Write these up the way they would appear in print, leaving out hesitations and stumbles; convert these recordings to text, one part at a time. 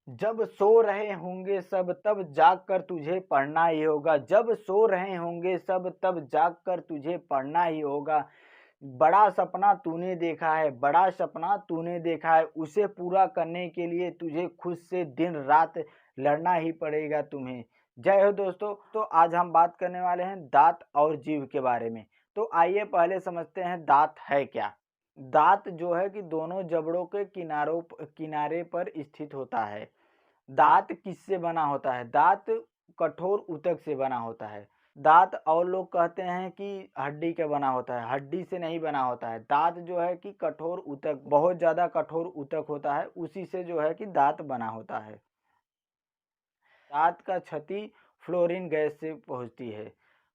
जब सो रहे होंगे सब तब जाग कर तुझे पढ़ना ही होगा। जब सो रहे होंगे सब तब जाग कर तुझे पढ़ना ही होगा। बड़ा सपना तूने देखा है, बड़ा सपना तूने देखा है, उसे पूरा करने के लिए तुझे खुद से दिन रात लड़ना ही पड़ेगा तुम्हें। जय हो दोस्तों। तो आज हम बात करने वाले हैं दांत और जीभ के बारे में। तो आइए पहले समझते हैं दांत है क्या। दांत जो है कि दोनों जबड़ों के किनारे पर स्थित होता है। दांत किससे बना होता है? दांत कठोर ऊतक से बना होता है। दांत और लोग कहते हैं कि हड्डी का बना होता है, हड्डी से नहीं बना होता है। दांत जो है कि कठोर ऊतक, बहुत ज़्यादा कठोर ऊतक होता है, उसी से जो है कि दांत बना होता है। दांत का क्षति फ्लोरीन गैस से पहुंचती है।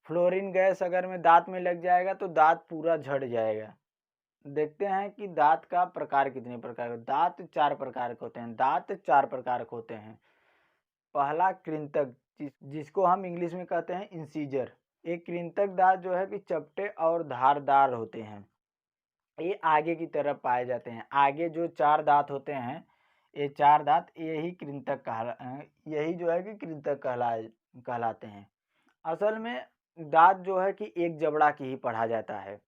फ्लोरीन गैस अगर में दांत में लग जाएगा तो दांत पूरा झड़ जाएगा। देखते हैं कि दांत का प्रकार कितने प्रकार के। दांत 4 प्रकार के होते हैं। दांत 4 प्रकार के होते हैं। पहला कृंतक, जिसको हम इंग्लिश में कहते हैं इंसीजर। एक कृंतक दांत जो है कि चपटे और धारदार होते हैं। ये आगे की तरफ पाए जाते हैं। आगे जो 4 दांत होते हैं, ये 4 दांत यही जो है कि कृंतक कहलाते हैं। असल में दांत जो है कि एक जबड़ा की ही पढ़ा जाता है।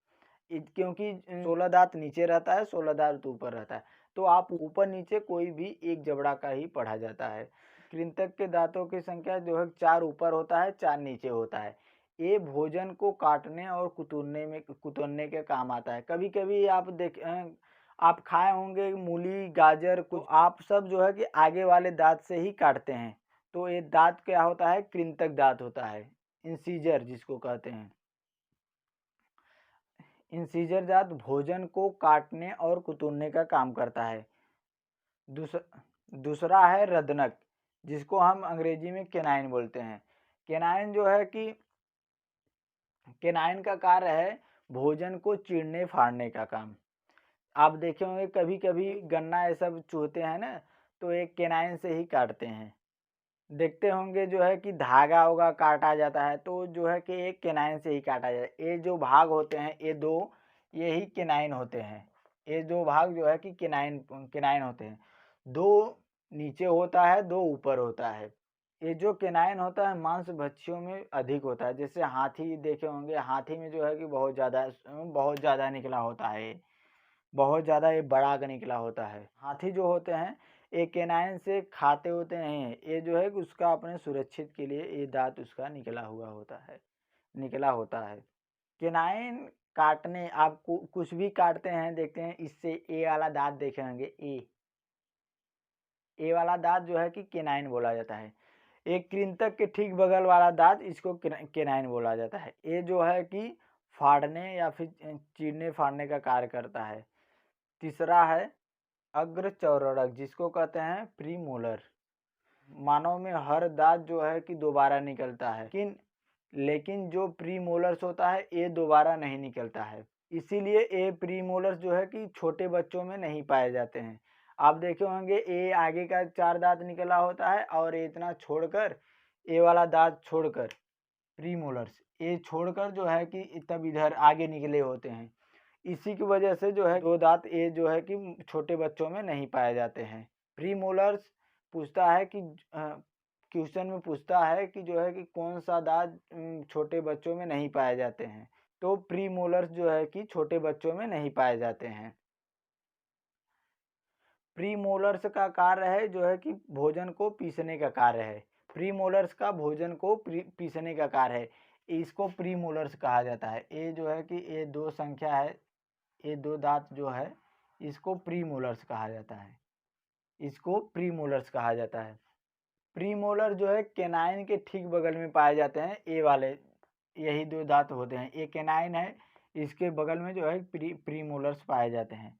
क्योंकि 16 दांत नीचे रहता है, 16 दांत ऊपर रहता है, तो आप ऊपर नीचे कोई भी एक जबड़ा का ही पढ़ा जाता है। कृंतक के दांतों की संख्या जो है 4 ऊपर होता है, 4 नीचे होता है। ये भोजन को काटने और कुतरने के काम आता है। कभी कभी आप खाए होंगे मूली, गाजर, कुछ आप सब जो है कि आगे वाले दांत से ही काटते हैं। तो ये दांत क्या होता है? कृंतक दांत होता है, इंसीजर जिसको कहते हैं। इंसीजर दांत भोजन को काटने और कुतरने का काम करता है। दूसरा है रदनक, जिसको हम अंग्रेजी में केनाइन बोलते हैं। केनाइन जो है कि केनाइन का कार्य है भोजन को चीरने फाड़ने का काम। आप देखे होंगे कभी कभी गन्ना ये सब चूहते हैं ना, तो एक केनाइन से ही काटते हैं। देखते होंगे जो है कि धागा होगा काटा जाता है, तो जो है कि एक केनाइन से ही काटा जाता है। ये जो भाग होते हैं ये दो, यही केनाइन होते हैं। ये दो भाग जो है कि केनाइन केनाइन होते हैं। दो नीचे होता है, दो ऊपर होता है। ये जो केनाइन होता है मांस भक्षियों में अधिक होता है। जैसे हाथी देखे होंगे, हाथी में जो है कि बहुत ज़्यादा निकला होता है, बहुत ज़्यादा ये बड़ा का निकला होता है। हाथी जो होते हैं ये केनाइन से खाते होते नहीं हैं। ये जो है कि उसका अपने सुरक्षित के लिए ये दांत उसका निकला होता है। केनाइन काटने, आप कुछ भी काटते हैं देखते हैं, इससे ए वाला दांत देखे होंगे, ए वाला दांत जो है कि केनाइन बोला जाता है। एक कृंतक के ठीक बगल वाला दांत, इसको केनाइन बोला जाता है। ये जो है कि फाड़ने या फिर चीरने फाड़ने का कार्य करता है। तीसरा है अग्र चौरड़क, जिसको कहते हैं प्रीमोलर। मानव में हर दांत जो है कि दोबारा निकलता है, लेकिन जो प्रीमोलर्स होता है ये दोबारा नहीं निकलता है। इसीलिए ये प्रीमोलर्स जो है कि छोटे बच्चों में नहीं पाए जाते हैं। आप देखे होंगे ये आगे का 4 दांत निकला होता है और ये इतना छोड़कर, ये वाला दांत छोड़कर, प्रीमोलर्स ये छोड़कर जो है कि तब इधर आगे निकले होते हैं। इसी की वजह से जो है 2 दांत ये जो है कि छोटे बच्चों में नहीं पाए जाते हैं। प्रीमोलर्स पूछता है कि क्वेश्चन में पूछता है कि जो है कि कौन सा दांत छोटे बच्चों में नहीं पाए जाते हैं, तो प्रीमोलर्स जो है कि छोटे बच्चों में नहीं पाए जाते हैं। प्रीमोलर्स का कार्य है जो है कि भोजन को पीसने का कार्य है। प्रीमोलर्स का भोजन को पीसने का कार्य है, इसको प्रीमोलर्स कहा जाता है। ये जो है कि ये 2 संख्या है, ये 2 दांत जो है इसको प्रीमोलर्स कहा जाता है। इसको प्रीमोलर्स कहा जाता है। प्रीमोलर जो है केनाइन के ठीक बगल में पाए जाते हैं। ए वाले यही 2 दांत होते हैं। ये केनाइन है, इसके बगल में जो है प्रीमोलर्स पाए जाते हैं।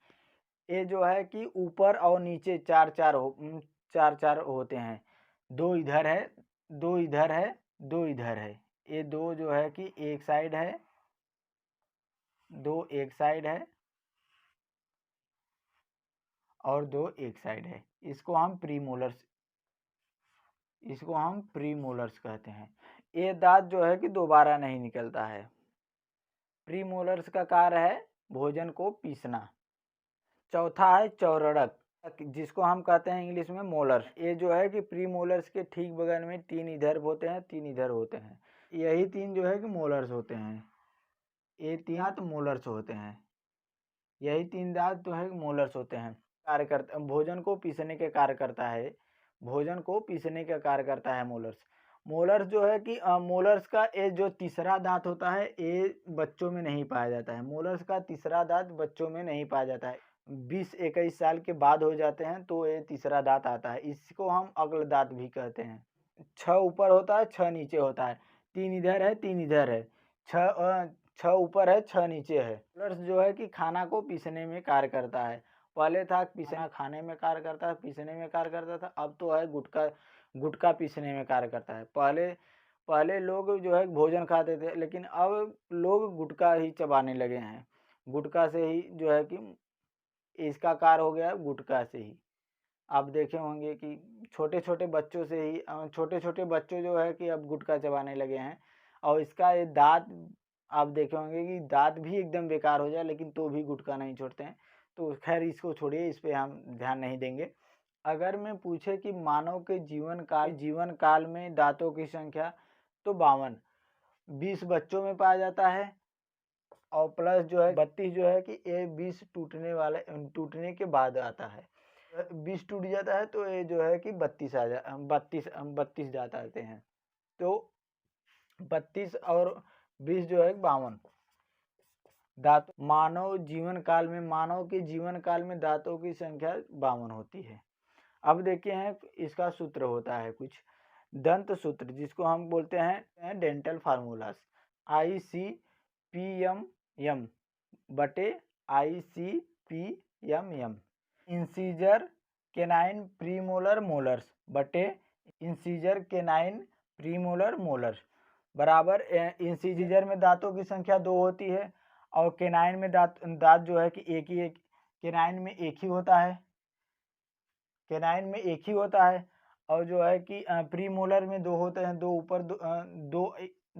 ये जो है कि ऊपर और नीचे 4-4 होते हैं। 2 इधर है, 2 इधर है, 2 इधर है। ये 2 जो है कि एक साइड है, 2 एक साइड है और 2 एक साइड है। इसको हम प्रीमोलर्स कहते हैं। ये दांत जो है कि दोबारा नहीं निकलता है। प्रीमोलर्स का कार्य है भोजन को पीसना। चौथा है चौरड़क, जिसको हम कहते हैं इंग्लिश में मोलर। ये जो है कि प्री मोलर्स के ठीक बगल में 3 इधर होते हैं, 3 इधर होते हैं। यही 3 जो है कि मोलर्स होते हैं। ये 3 दांत मोलर्स होते हैं। यही 3 दांत जो है मोलर्स होते हैं। कार्य करता भोजन को पीसने के कार्य करता है। भोजन को पीसने का कार्य करता है मोलर्स। मोलर्स जो है कि मोलर्स का ये जो तीसरा दांत होता है ये बच्चों में नहीं पाया जाता है। मोलर्स का तीसरा दांत बच्चों में नहीं पाया जाता है। 20-21 साल के बाद हो जाते हैं तो ये तीसरा दांत आता है। इसको हम अग्र दांत भी कहते हैं। 6 ऊपर होता है, 6 नीचे होता है। 3 इधर है, 3 इधर है। 6 ऊपर है, 6 नीचे है। मोलर्स जो है कि खाना को पीसने में कार्य करता है। पहले था पीसना, खाने में कार्य करता है, पीसने में कार्य करता था। अब तो है गुटखा गुटखा पीसने में कार्य करता है। पहले पहले लोग जो है भोजन खाते थे, लेकिन अब लोग गुटखा ही चबाने लगे हैं। गुटखा से ही जो है कि इसका कार्य हो गया है गुटखा से ही। आप देखे होंगे कि छोटे-छोटे बच्चों से ही छोटे-छोटे बच्चों जो है कि अब गुटखा चबाने लगे हैं। और इसका ये दाँत आप देखे होंगे कि दाँत भी एकदम बेकार हो जाए, लेकिन तो भी गुटखा नहीं छोड़ते हैं। तो खैर इसको छोड़िए, इस पे हम ध्यान नहीं देंगे। अगर मैं पूछे कि मानव के जीवन काल में दाँतों की संख्या, तो 52। 20 बच्चों में पाया जाता है और प्लस जो है 32 जो है कि ये 20 टूटने के बाद आता है। 20 टूट जाता है तो ये जो है कि 32 दाँत आते हैं। तो 32 और 20 जो है 52 दाँत। मानव के जीवन काल में दांतों की संख्या 52 होती है। अब देखिए हैं इसका सूत्र होता है कुछ दंत सूत्र, जिसको हम बोलते हैं डेंटल फार्मूलास। ICPM बटे ICPM। Incisor canine premolar molars बटे इंसीजर केनाइन प्रीमोलर मोलर बराबर इंसीजर में दांतों की संख्या 2 होती है और केनाइन में दांत जो है कि एक केनाइन में एक ही होता है। केनाइन में एक ही होता है और जो है कि प्रीमोलर में 2 होते हैं। 2 ऊपर,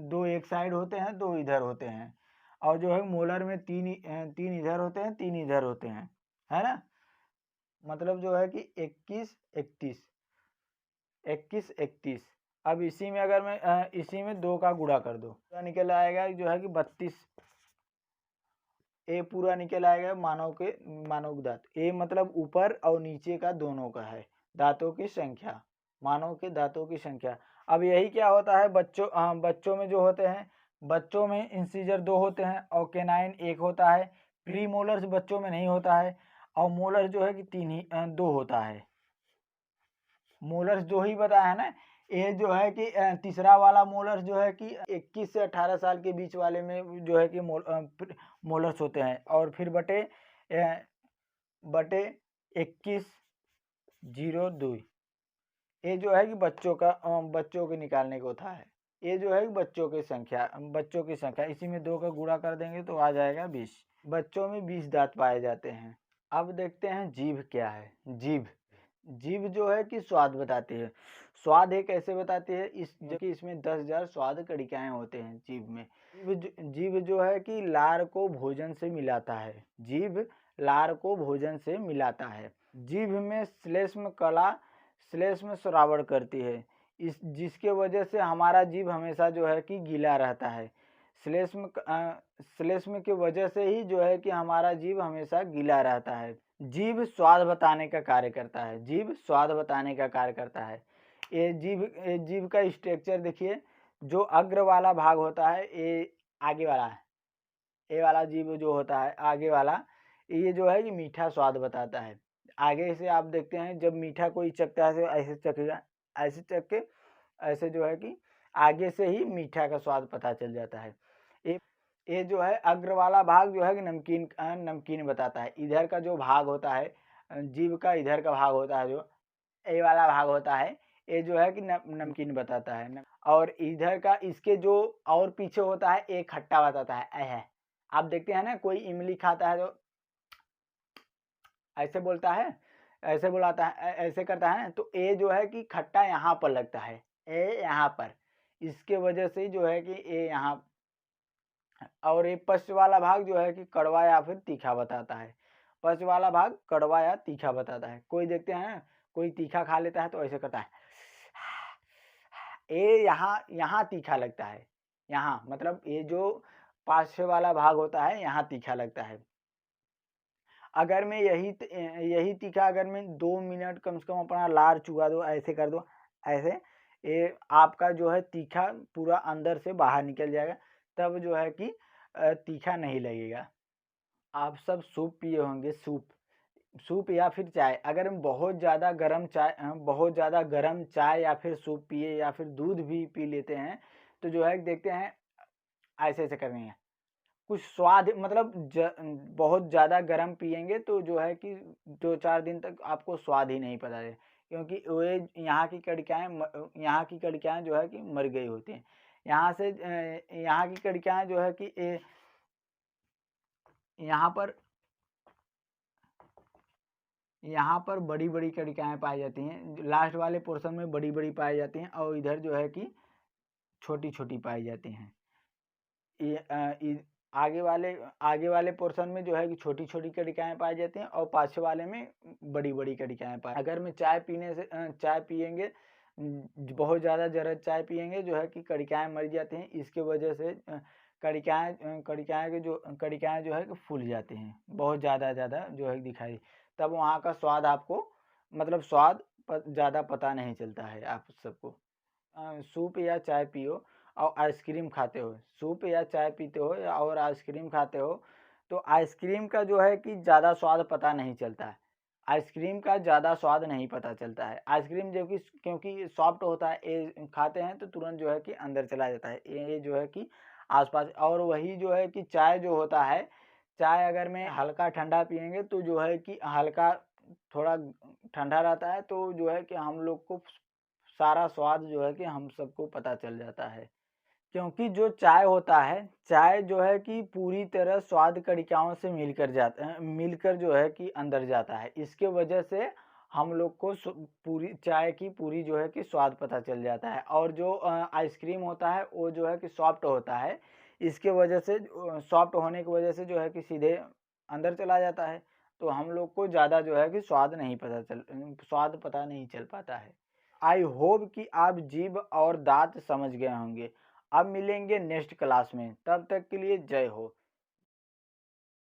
2 एक साइड होते हैं, 2 इधर होते हैं। और जो है मोलर में 3 इधर होते हैं, 3 इधर होते हैं, है ना। मतलब जो है कि 21 31। अब इसी में अगर मैं इसी में 2 का गुणा कर दो तो निकल आएगा जो है कि 32। ए पूरा निकल आएगा मानव दांत। ए मतलब ऊपर और नीचे का दोनों का है दांतों की संख्या, मानव के दांतों की संख्या। अब यही क्या होता है बच्चों में जो होते हैं, बच्चों में इंसीजर 2 होते हैं और केनाइन 1 होता है। प्री मोलर्स बच्चों में नहीं होता है और मोलर जो है कि 2 होता है। मोलर्स 2 ही बताया है ना। ये जो है कि तीसरा वाला मोलर्स जो है कि 21 से 18 साल के बीच वाले में जो है कि मोलर्स होते हैं और फिर बटे 21/02। ये जो है कि बच्चों के निकालने को था है। ये जो है कि बच्चों की संख्या इसी में 2 का गुणा कर देंगे तो आ जाएगा 20। बच्चों में 20 दांत पाए जाते हैं। अब देखते हैं जीभ क्या है। जीभ जो है कि स्वाद बताती है। स्वाद ये कैसे बताती है, जबकि इसमें 10,000 स्वाद कणिकाएं होते हैं जीभ में। जीभ जो है कि लार को भोजन से मिलाता है। जीभ लार को भोजन से मिलाता है। जीभ में श्लेष्म श्रावण करती है, जिसके वजह से हमारा जीभ हमेशा जो है कि गीला रहता है। श्लेष्म की वजह से ही जो है कि हमारा जीभ हमेशा गीला रहता है। जीभ स्वाद बताने का कार्य करता है। जीभ स्वाद बताने का कार्य करता है। ये जीभ का स्ट्रक्चर देखिए, जो अग्र वाला भाग होता है ये आगे वाला है। ये वाला जीभ जो होता है आगे वाला, ये जो है कि मीठा स्वाद बताता है। आगे से आप देखते हैं जब मीठा कोई चखता है तो ऐसे चखेगा, ऐसे चख के ऐसे जो है कि आगे से ही मीठा का स्वाद पता चल जाता है। ये जो है अग्र वाला भाग जो है कि नमकीन बताता है। इधर का जो भाग होता है जीभ का, इधर का भाग होता है जो ये वाला भाग होता है, ये जो है कि नमकीन बताता है। और इधर का इसके जो और पीछे होता है ये खट्टा बताता है। आप देखते हैं ना कोई इमली खाता है तो ऐसे बोलता है, ऐसे बुलाता है, ऐसे करता है, तो ये जो है कि खट्टा यहाँ पर लगता है, ये यहाँ पर, इसके वजह से जो है कि ये यहाँ। और ये पश्च वाला भाग जो है कि कड़वा या फिर तीखा बताता है। पच वाला भाग कड़वा या तीखा बताता है। कोई देखते हैं कोई तीखा खा लेता है तो ऐसे करता है, ये यहाँ तीखा लगता है, यहाँ मतलब ये जो पार्श्व वाला भाग होता है यहाँ तीखा लगता है। अगर मैं यही तीखा अगर मैं 2 मिनट कम से कम अपना लार चुआ दो, ऐसे कर दो, ऐसे, ये आपका जो है तीखा पूरा अंदर से बाहर निकल जाएगा, तब जो है कि तीखा नहीं लगेगा। आप सब सूप पिए होंगे, सूप या फिर चाय। अगर हम बहुत ज़्यादा गर्म चाय या फिर सूप पिए या फिर दूध भी पी लेते हैं, तो जो है देखते हैं ऐसे करेंगे, कुछ स्वाद मतलब बहुत ज़्यादा गर्म पिएंगे तो जो है कि 2-4 दिन तक आपको स्वाद ही नहीं पता है, क्योंकि वे यहाँ की कड़िकाएँ जो है कि मर गई होती हैं। यहाँ की कड़िकाएँ जो है कि यहाँ पर बड़ी-बड़ी कड़िकाएँ पाई जाती हैं। लास्ट वाले पोर्शन में बड़ी-बड़ी पाई जाती हैं और इधर जो है कि छोटी-छोटी पाई जाती हैं। ये आगे वाले पोर्शन में जो है कि छोटी-छोटी कड़िकाएँ पाई जाती हैं और पाछे वाले में बड़ी-बड़ी कड़िकाएँ अगर मैं चाय पिएँगे, बहुत ज़्यादा ज़रा चाय पिएँगे जो है कि कड़िकाएँ मर जाती हैं। इसके वजह से कड़िकाएँ जो है कि फूल जाती हैं, बहुत ज़्यादा जो है दिखाई, तब वहाँ का स्वाद आपको मतलब स्वाद ज़्यादा पता नहीं चलता है आप सबको। सूप या चाय पियो और आइसक्रीम खाते हो, सूप या चाय पीते हो और आइसक्रीम खाते हो, तो आइसक्रीम का जो है कि ज़्यादा स्वाद पता नहीं चलता है। आइसक्रीम का ज़्यादा स्वाद नहीं पता चलता है। आइसक्रीम जो कि क्योंकि सॉफ्ट होता है, ये खाते हैं तो तुरंत जो है कि अंदर चला जाता है। ये जो है कि आस-पास, और वही जो है कि चाय जो होता है, चाय अगर मैं हल्का ठंडा पिएँगे तो जो है कि हल्का थोड़ा ठंडा रहता है, तो जो है कि हम लोग को सारा स्वाद जो है कि हम सबको पता चल जाता है। क्योंकि जो चाय होता है, चाय जो है कि पूरी तरह स्वाद कणिकाओं से मिलकर जो है कि अंदर जाता है। इसके वजह से हम लोग को पूरी चाय की पूरी जो है कि स्वाद पता चल जाता है, और जो आइसक्रीम होता है वो जो है कि सॉफ्ट होता है। इसके वजह से सॉफ्ट होने की वजह से जो है कि सीधे अंदर चला जाता है, तो हम लोग को ज़्यादा जो है कि स्वाद पता नहीं चल पाता है। आई होप कि आप जीभ और दाँत समझ गए होंगे। अब मिलेंगे नेक्स्ट क्लास में, तब तक के लिए जय हो।